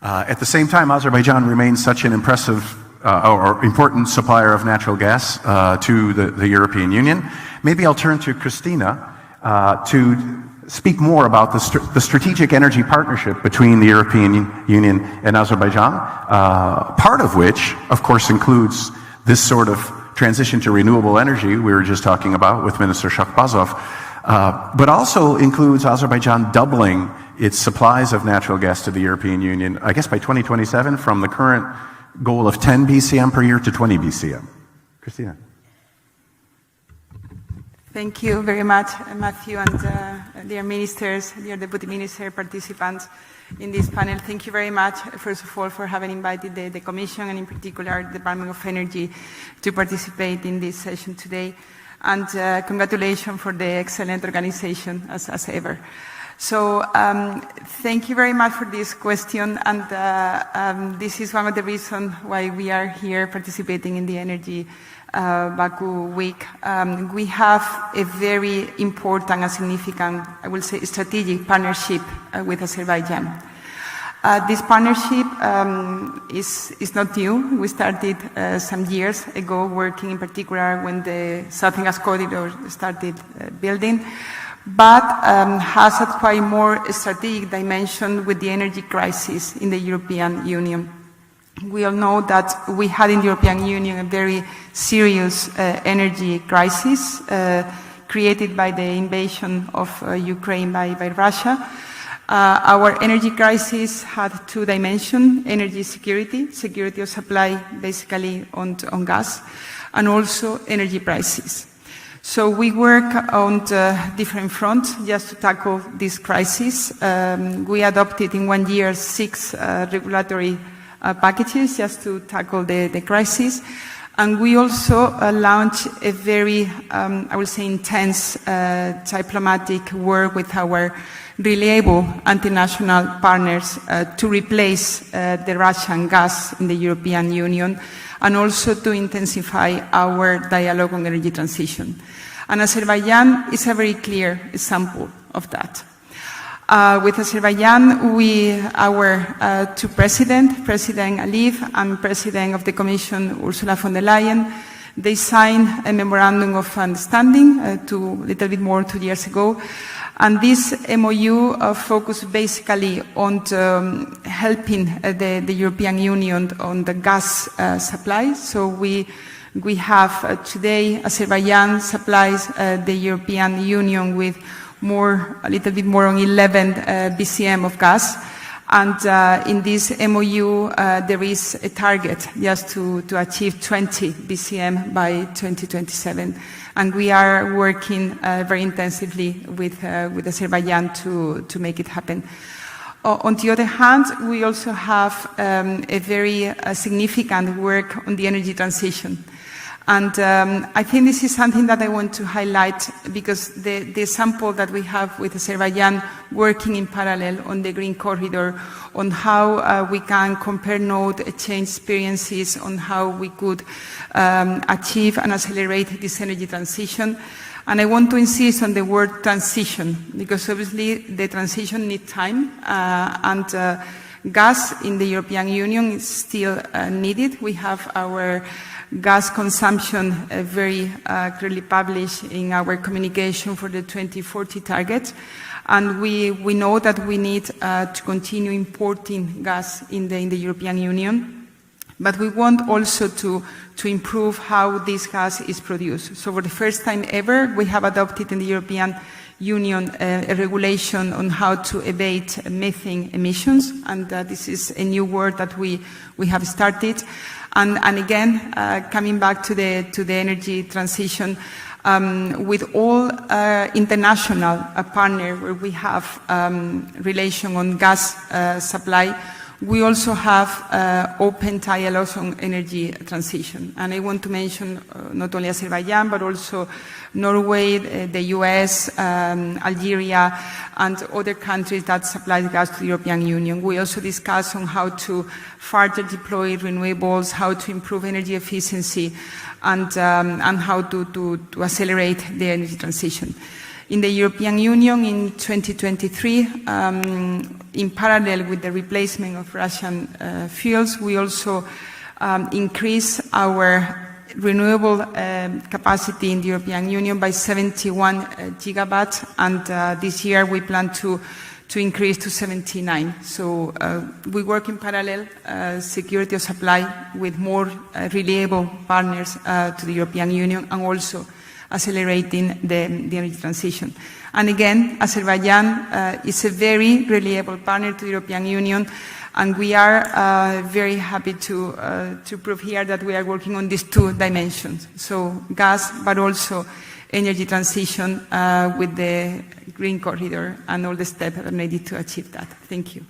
At the same time, Azerbaijan remains such an impressive or important supplier of natural gas to the European Union. Maybe I'll turn to Kristina to speak more about the strategic energy partnership between the European Union and Azerbaijan, part of which, of course, includes this sort of transition to renewable energy we were just talking about with Minister Shahbazov, but also includes Azerbaijan doubling its supplies of natural gas to the European Union, I guess by 2027, from the current goal of 10 BCM per year to 20 BCM. Kristina. Thank you very much, Matthew, and dear ministers, dear deputy minister, participants in this panel. Thank you very much, first of all, for having invited the Commission and in particular the Department of Energy to participate in this session today. And congratulations for the excellent organization as ever. So thank you very much for this question, and this is one of the reasons why we are here participating in the Energy Baku Week. We have a very important and significant, I will say, strategic partnership with Azerbaijan. This partnership is not new. We started some years ago working in particular when the Southern Gas Corridor started building, but has a quite more strategic dimension with the energy crisis in the European Union. We all know that we had in the European Union a very serious energy crisis created by the invasion of Ukraine by Russia. Our energy crisis had two dimensions: energy security, security of supply basically on gas, and also energy prices. So we work on different fronts just to tackle this crisis. We adopted in 1 year 6 regulatory packages just to tackle the crisis. And we also launched a very, I would say, intense diplomatic work with our reliable international partners to replace the Russian gas in the European Union, and also to intensify our dialogue on energy transition. And Azerbaijan is a very clear example of that. With Azerbaijan, our two presidents, President Aliyev and President of the Commission, Ursula von der Leyen, they signed a memorandum of understanding a little bit more 2 years ago. And this MOU focused basically on helping the European Union on the gas supply. So we have today Azerbaijan supplies the European Union with a little bit more on 11 BCM of gas. And in this MOU, there is a target just to achieve 20 BCM by 2027. And we are working very intensively with Azerbaijan to make it happen. On the other hand, we also have a very significant work on the energy transition. And I think this is something that I want to highlight, because the example that we have with Azerbaijan working in parallel on the Green Corridor, on how we can compare note, exchange experiences, on how we could achieve and accelerate this energy transition. And I want to insist on the word transition, because obviously the transition needs time, and gas in the European Union is still needed. We have our gas consumption very clearly published in our communication for the 2040 target. And we know that we need to continue importing gas in the European Union. But we want also to improve how this gas is produced. So for the first time ever, we have adopted in the European Union a regulation on how to abate methane emissions. And this is a new work that we have started. And again, coming back to the energy transition, with all international partners where we have relation on gas supply, we also have open dialogues on energy transition. And I want to mention not only Azerbaijan, but also Norway, the US, Algeria, and other countries that supply gas to the European Union. We also discuss on how to further deploy renewables, how to improve energy efficiency, and how to accelerate the energy transition. In the European Union in 2023, in parallel with the replacement of Russian fuels, we also increased our renewable capacity in the European Union by 71 gigawatts, and this year we plan to increase to 79. So we work in parallel, security of supply with more reliable partners to the European Union, and also accelerating the energy transition. And again, Azerbaijan is a very reliable partner to the European Union, and we are very happy to prove here that we are working on these two dimensions. So gas, but also energy transition with the Green Corridor and all the steps that are needed to achieve that. Thank you.